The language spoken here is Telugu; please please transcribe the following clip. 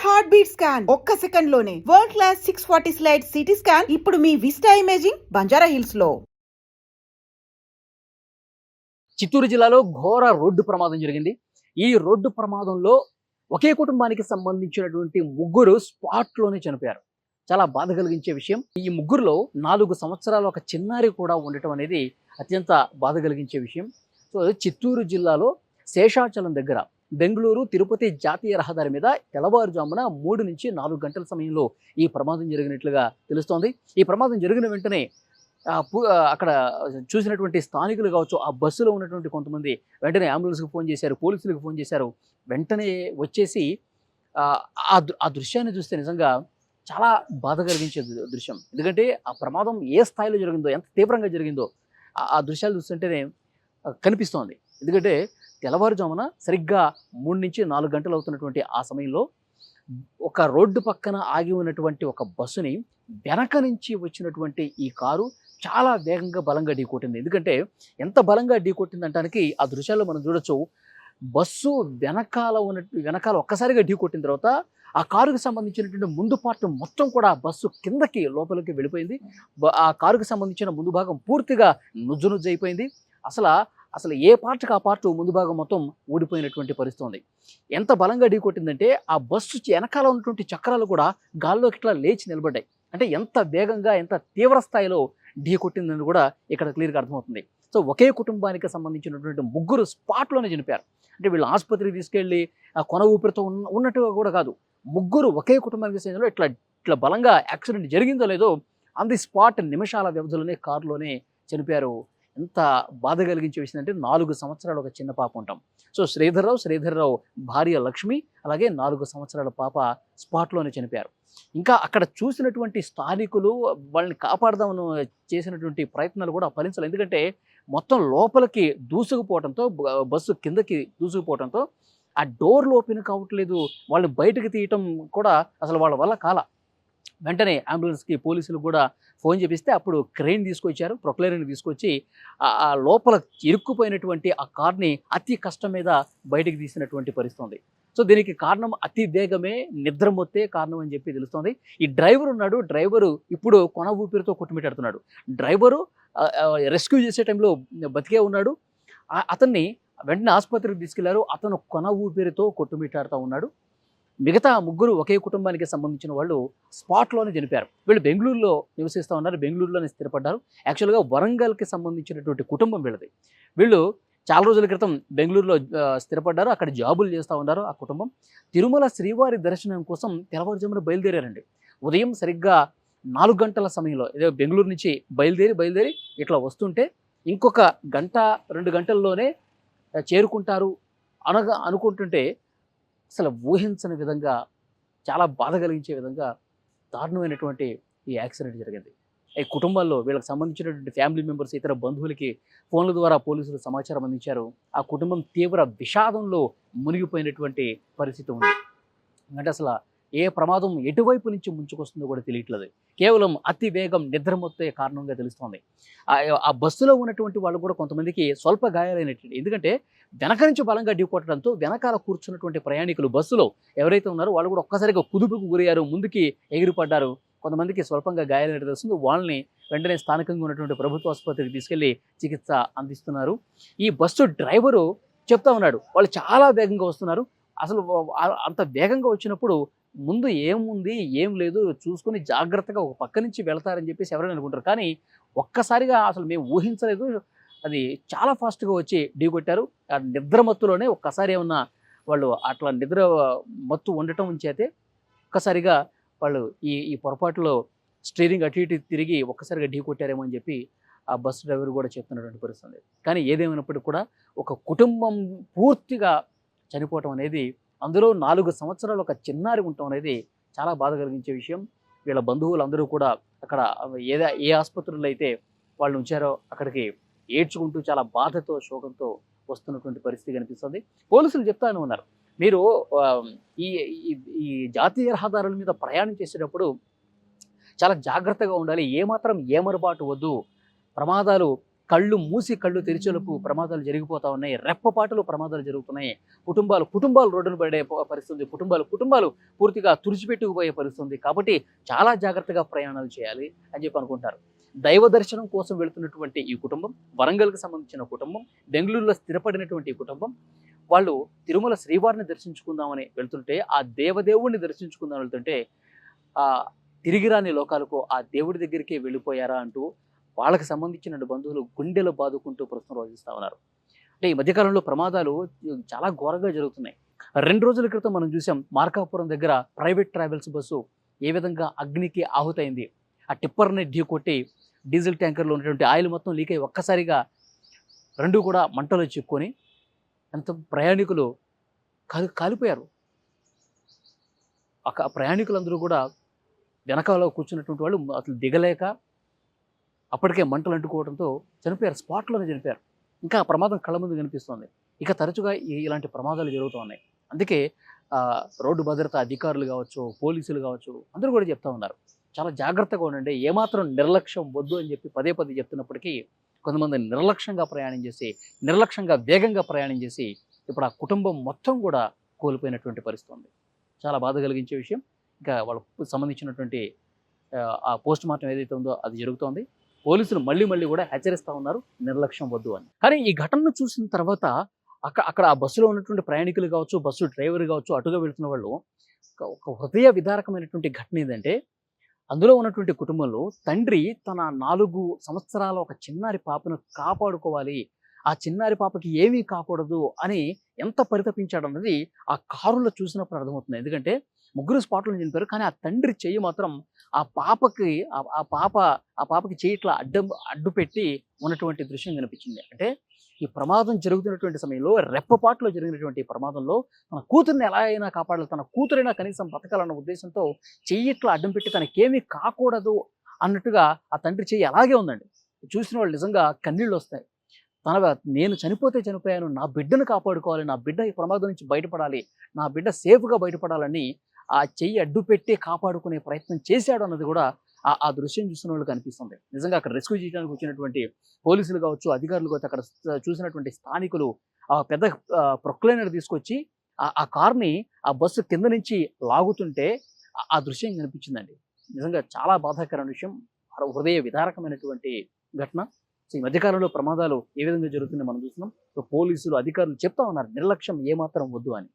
హార్ట్ బీట్ స్కాన్ ఒక్క సెకండ్ లోనే world class 640 slide CT scan ఇప్పుడు మీ విస్టా ఇమేజింగ్ బంజారా హిల్స్ లో. చిత్తూరు జిల్లాలో ఘోర రోడ్డు ప్రమాదం జరిగింది. ఈ రోడ్డు ప్రమాదంలో ఒకే కుటుంబానికి సంబంధించినటువంటి ముగ్గురు స్పాట్లోనే చనిపోయారు. చాలా బాధ కలిగించే విషయం. ఈ ముగ్గురులో 4 సంవత్సరాల ఒక చిన్నారి కూడా ఉండటం అనేది అత్యంత బాధ కలిగించే విషయం. సో చిత్తూరు జిల్లాలో శేషాచలం దగ్గర బెంగళూరు తిరుపతి జాతీయ రహదారి మీద తెల్లవారుజామున 3 నుంచి 4 గంటల సమయంలో ఈ ప్రమాదం జరిగినట్లుగా తెలుస్తోంది. ఈ ప్రమాదం జరిగిన వెంటనే అక్కడ చూసినటువంటి స్థానికులు కావచ్చు, ఆ బస్సులో ఉన్నటువంటి కొంతమంది వెంటనే అంబులెన్స్కి ఫోన్ చేశారు, పోలీసులకు ఫోన్ చేశారు. వెంటనే వచ్చేసి ఆ దృశ్యాన్ని చూస్తే నిజంగా చాలా బాధ కలిగించే దృశ్యం. ఎందుకంటే ఆ ప్రమాదం ఏ స్థాయిలో జరిగిందో, ఎంత తీవ్రంగా జరిగిందో ఆ దృశ్యాలు చూస్తుంటేనే కనిపిస్తోంది. ఎందుకంటే తెల్లవారుజామున సరిగ్గా 3 నుంచి 4 గంటలు అవుతున్నటువంటి ఆ సమయంలో ఒక రోడ్డు పక్కన ఆగి ఉన్నటువంటి ఒక బస్సుని వెనక నుంచి వచ్చినటువంటి ఈ కారు చాలా వేగంగా బలంగా ఢీకొట్టింది. ఎందుకంటే ఎంత బలంగా ఢీకొట్టింది అంటానికి ఆ దృశ్యాల్లో మనం చూడొచ్చు. బస్సు వెనకాల ఒక్కసారిగా ఢీకొట్టిన తర్వాత ఆ కారుకు సంబంధించినటువంటి ముందు పార్ట్ మొత్తం కూడా బస్సు కిందకి లోపలికి వెళ్ళిపోయింది. ఆ కారుకు సంబంధించిన ముందు భాగం పూర్తిగా నుజ్జు అయిపోయింది. అసలు ఏ పార్ట్కి ఆ పార్ట్ ముందు భాగం మొత్తం ఊడిపోయినటువంటి పరిస్థితి ఉంది. ఎంత బలంగా ఢీకొట్టిందంటే ఆ బస్సు వెనకాల ఉన్నటువంటి చక్రాలు కూడా గాల్లోకి ఇట్లా లేచి నిలబడ్డాయి. అంటే ఎంత వేగంగా, ఎంత తీవ్ర స్థాయిలో ఢీకొట్టిందని కూడా ఇక్కడ క్లియర్గా అర్థమవుతుంది. సో ఒకే కుటుంబానికి సంబంధించినటువంటి ముగ్గురు స్పాట్లోనే చనిపోయారు. అంటే వీళ్ళు ఆసుపత్రికి తీసుకెళ్ళి కొన ఊపిరితో ఉన్నట్టుగా కూడా కాదు. ముగ్గురు ఒకే కుటుంబానికి చెందిన ఇట్లా బలంగా యాక్సిడెంట్ జరిగిందో లేదో ఆన్ ది స్పాట్ నిమిషాల వ్యవధిలోనే కారులోనే చనిపోయారు. ఎంత బాధ కలిగించే విషయం అంటే 4 సంవత్సరాలు ఒక చిన్న పాప ఉంటాం. సో శ్రీధర్రావు భార్య లక్ష్మి, అలాగే 4 సంవత్సరాల పాప స్పాట్లోనే చనిపోయారు. ఇంకా అక్కడ చూసినటువంటి స్థానికులు వాళ్ళని కాపాడదామని చేసినటువంటి ప్రయత్నాలు కూడా ఫలించలేదు. ఎందుకంటే మొత్తం లోపలికి దూసుకుపోవడంతో, బస్సు కిందకి దూసుకుపోవడంతో ఆ డోర్లు ఓపెన్ కావట్లేదు. వాళ్ళని బయటకు తీయటం కూడా అసలు వాళ్ళ వల్ల కాల. వెంటనే అంబులెన్స్కి పోలీసులు కూడా ఫోన్ చేపిస్తే అప్పుడు క్రెయిన్ తీసుకొచ్చారు, ప్రొక్లైనర్ని తీసుకొచ్చి ఆ లోపల ఇరుక్కుపోయినటువంటి ఆ కార్ని అతి కష్టం మీద బయటికి తీసినటువంటి పరిస్థితి ఉంది. సో దీనికి కారణం అతి వేగమే, నిద్రమొత్తే కారణం అని చెప్పి తెలుస్తోంది. ఈ డ్రైవర్ ఉన్నాడు, డ్రైవరు ఇప్పుడు కొన ఊపిరితో కొట్టుమిట్టాడుతున్నాడు. డ్రైవరు రెస్క్యూ చేసే టైంలో బతికే ఉన్నాడు. అతన్ని వెంటనే ఆసుపత్రికి తీసుకెళ్లారు. అతను కొన ఊపిరితో కొట్టుమిట్టాడుతూ ఉన్నాడు. మిగతా ముగ్గురు ఒకే కుటుంబానికి సంబంధించిన వాళ్ళు స్పాట్లోనే చనిపోయారు. వీళ్ళు బెంగళూరులో నివసిస్తూ ఉన్నారు, బెంగళూరులోనే స్థిరపడ్డారు. యాక్చువల్గా వరంగల్కి సంబంధించినటువంటి కుటుంబం వీళ్ళది. వీళ్ళు చాలా రోజుల క్రితం బెంగళూరులో స్థిరపడ్డారు, అక్కడ జాబులు చేస్తూ ఉన్నారు. ఆ కుటుంబం తిరుమల శ్రీవారి దర్శనం కోసం తెల్లవారుజామున బయలుదేరారండి. ఉదయం సరిగ్గా 4 గంటల సమయంలో ఏదో బెంగళూరు నుంచి బయలుదేరి ఇట్లా వస్తుంటే ఇంకొక 1-2 గంటల్లోనే చేరుకుంటారు అనుకుంటుంటే అసలు ఊహించని విధంగా, చాలా బాధ కలిగించే విధంగా దారుణమైనటువంటి ఈ యాక్సిడెంట్ జరిగింది. ఈ కుటుంబాల్లో వీళ్ళకి సంబంధించినటువంటి ఫ్యామిలీ మెంబర్స్, ఇతర బంధువులకి ఫోన్ల ద్వారా పోలీసులు సమాచారం అందించారు. ఆ కుటుంబం తీవ్ర విషాదంలో మునిగిపోయినటువంటి పరిస్థితి ఉంది. అంటే అసలు ఏ ప్రమాదం ఎటువైపు నుంచి ముంచుకొస్తుందో కూడా తెలియట్లేదు. కేవలం అతి వేగం, నిద్రమొత్తే కారణంగా తెలుస్తోంది. ఆ బస్సులో ఉన్నటువంటి వాళ్ళు కూడా కొంతమందికి స్వల్ప గాయాలైనటువంటి, ఎందుకంటే వెనక నుంచి బలంగా ఢీకొట్టడంతో వెనకాల కూర్చున్నటువంటి ప్రయాణికులు బస్సులో ఎవరైతే ఉన్నారో వాళ్ళు కూడా ఒక్కసారిగా కుదుపుకు గురయ్యారు, ముందుకి ఎగిరిపడ్డారు. కొంతమందికి స్వల్పంగా గాయాలైనట్టు తెలుస్తుంది. వాళ్ళని వెంటనే స్థానికంగా ఉన్నటువంటి ప్రభుత్వ ఆసుపత్రికి తీసుకెళ్లి చికిత్స అందిస్తున్నారు. ఈ బస్సు డ్రైవరు చెప్తా ఉన్నాడు, వాళ్ళు చాలా వేగంగా వస్తున్నారు. అసలు అంత వేగంగా వచ్చినప్పుడు ముందు ఏముంది ఏం లేదు చూసుకుని జాగ్రత్తగా ఒక పక్క నుంచి వెళతారని చెప్పేసి ఎవరైనా అనుకుంటారు. కానీ ఒక్కసారిగా అసలు మేము ఊహించలేదు, అది చాలా ఫాస్ట్గా వచ్చి ఢీకొట్టారు. ఆ నిద్రమత్తులోనే ఒక్కసారి ఏమన్నా వాళ్ళు అట్లా నిద్ర మత్తు ఉండటం చేతే ఒక్కసారిగా వాళ్ళు ఈ పొరపాటులో స్టీరింగ్ అటు ఇటు తిరిగి ఒక్కసారిగా ఢీకొట్టారేమో అని చెప్పి ఆ బస్సు డ్రైవర్ కూడా చెప్తున్నటువంటి పరిస్థితి. కానీ ఏదేమైనప్పటికీ కూడా ఒక కుటుంబం పూర్తిగా చనిపోవటం అనేది, అందులో 4 సంవత్సరాలు ఒక చిన్నారి ఉండటం అనేది చాలా బాధ కలిగించే విషయం. వీళ్ళ బంధువులు కూడా అక్కడ ఏ ఆసుపత్రుల్లో అయితే వాళ్ళు ఉంచారో అక్కడికి ఏడ్చుకుంటూ చాలా బాధతో, శోకంతో వస్తున్నటువంటి పరిస్థితి కనిపిస్తుంది. పోలీసులు చెప్తానే ఉన్నారు, మీరు ఈ జాతీయ రహదారుల మీద ప్రయాణం చేసేటప్పుడు చాలా జాగ్రత్తగా ఉండాలి, ఏమాత్రం ఏమరబాటు వద్దు, ప్రమాదాలు కళ్ళు మూసి కళ్ళు తెరిచేలోపు ప్రమాదాలు జరిగిపోతా ఉన్నాయి. రెప్పపాటులో ప్రమాదాలు జరుగుతున్నాయి. కుటుంబాలు రోడ్డున పడే పరిస్థితి, కుటుంబాలు పూర్తిగా తుడిచిపెట్టుకుపోయే పరిస్థితి ఉంది. కాబట్టి చాలా జాగ్రత్తగా ప్రయాణాలు చేయాలి అని చెప్పి అనుకుంటారు. దైవ దర్శనం కోసం వెళుతున్నటువంటి ఈ కుటుంబం, వరంగల్కి సంబంధించిన కుటుంబం, బెంగళూరులో స్థిరపడినటువంటి ఈ కుటుంబం, వాళ్ళు తిరుమల శ్రీవారిని దర్శించుకుందామని వెళ్తుంటే, ఆ దేవదేవుడిని దర్శించుకుందామని వెళ్తుంటే ఆ తిరిగి రాని లోకాలకు ఆ దేవుడి దగ్గరికే వెళ్ళిపోయారా అంటూ వాళ్ళకి సంబంధించిన బంధువులు గుండెలు బాదుకుంటూ ప్రశ్న రోజుస్తూ ఉన్నారు. అంటే ఈ మధ్యకాలంలో ప్రమాదాలు చాలా ఘోరంగా జరుగుతున్నాయి. 2 రోజుల క్రితం మనం చూసాం, మార్కాపురం దగ్గర ప్రైవేట్ ట్రావెల్స్ బస్సు ఏ విధంగా అగ్నికి ఆహుతైంది. ఆ టిప్పర్ని ఢీకొట్టి డీజిల్ ట్యాంకర్లో ఉన్నటువంటి ఆయిల్ మొత్తం లీక్ అయ్యి ఒక్కసారిగా 2 కూడా మంటలో చిక్కుకొని ఎంత ప్రయాణికులు కాలిపోయారు. ప్రయాణికులందరూ కూడా వెనకాల కూర్చున్నటువంటి వాళ్ళు అసలు దిగలేక అప్పటికే మంటలు అంటుకోవడంతో చనిపోయారు, స్పాట్లోనే చనిపోయారు. ఇంకా ఆ ప్రమాదం కళ్ళ ముందు కనిపిస్తుంది. ఇక తరచుగా ఇలాంటి ప్రమాదాలు జరుగుతూ ఉన్నాయి. అందుకే రోడ్డు భద్రతా అధికారులు కావచ్చు, పోలీసులు కావచ్చు, అందరూ కూడా చెప్తా ఉన్నారు, చాలా జాగ్రత్తగా ఉండండి, ఏమాత్రం నిర్లక్ష్యం వద్దు అని చెప్పి పదే చెప్తున్నప్పటికీ కొంతమంది నిర్లక్ష్యంగా వేగంగా ప్రయాణం చేసి ఇప్పుడు ఆ కుటుంబం మొత్తం కూడా కోల్పోయినటువంటి పరిస్థితి ఉంది. చాలా బాధ కలిగించే విషయం. ఇంకా వాళ్ళకు సంబంధించినటువంటి ఆ పోస్ట్ మార్టం ఏదైతే ఉందో అది జరుగుతోంది. పోలీసులు మళ్ళీ కూడా హెచ్చరిస్తూ ఉన్నారు, నిర్లక్ష్యం వద్దు అని. కానీ ఈ ఘటనను చూసిన తర్వాత అక్కడ ఆ బస్సులో ఉన్నటువంటి ప్రయాణికులు కావచ్చు, బస్సు డ్రైవర్ కావచ్చు, అటుగా వెళ్తున్న వాళ్ళు ఒక హృదయ విదారకమైనటువంటి ఘటన ఏంటంటే, అందులో ఉన్నటువంటి కుటుంబంలో తండ్రి తన 4 సంవత్సరాల ఒక చిన్నారి పాపను కాపాడుకోవాలి, ఆ చిన్నారి పాపకి ఏమీ కాకూడదు అని ఎంత పరితపించాడన్నది ఆ కారులో చూసినప్పుడు అర్థమవుతుంది. ఎందుకంటే 3 స్పాట్లో చనిపోయారు. కానీ ఆ తండ్రి చెయ్యి మాత్రం ఆ పాపకి చెయ్యి ఇట్లా అడ్డు పెట్టి ఉన్నటువంటి దృశ్యం కనిపించింది. అంటే ఈ ప్రమాదం జరుగుతున్నటువంటి సమయంలో, రెప్పపాటులో జరిగినటువంటి ప్రమాదంలో తన కూతురిని ఎలా అయినా కాపాడాలి, తన కూతురైనా కనీసం బతకాలన్న ఉద్దేశంతో చెయ్యి ఇట్లా అడ్డం పెట్టి తనకేమీ కాకూడదు అన్నట్టుగా ఆ తండ్రి చెయ్యి అలాగే ఉందండి. చూసిన వాళ్ళు నిజంగా కన్నీళ్ళు వస్తాయి. నేను చనిపోతే చనిపోయాను, నా బిడ్డను కాపాడుకోవాలి, నా బిడ్డ ఈ ప్రమాదం నుంచి బయటపడాలి, నా బిడ్డ సేఫ్గా బయటపడాలని ఆ చెయ్యి అడ్డు పెట్టి కాపాడుకునే ప్రయత్నం చేశాడు అన్నది కూడా ఆ దృశ్యం చూసిన వాళ్ళకి అనిపిస్తుంది. నిజంగా అక్కడ రెస్క్యూ చేయడానికి వచ్చినటువంటి పోలీసులు కావచ్చు, అధికారులు కావచ్చు, అక్కడ చూసినటువంటి స్థానికులు ఆ పెద్ద ప్రొక్లైనర్ తీసుకొచ్చి ఆ కార్ని ఆ బస్సు కింద నుంచి లాగుతుంటే ఆ దృశ్యం కనిపించిందండి. నిజంగా చాలా బాధాకరమైన విషయం, హృదయ విదారకమైనటువంటి ఘటన. ఈ మధ్యకాలంలో ప్రమాదాలు ఏ విధంగా జరుగుతుందో మనం చూస్తున్నాం. పోలీసులు, అధికారులు చెప్తా ఉన్నారు, నిర్లక్ష్యం ఏమాత్రం వద్దు అని.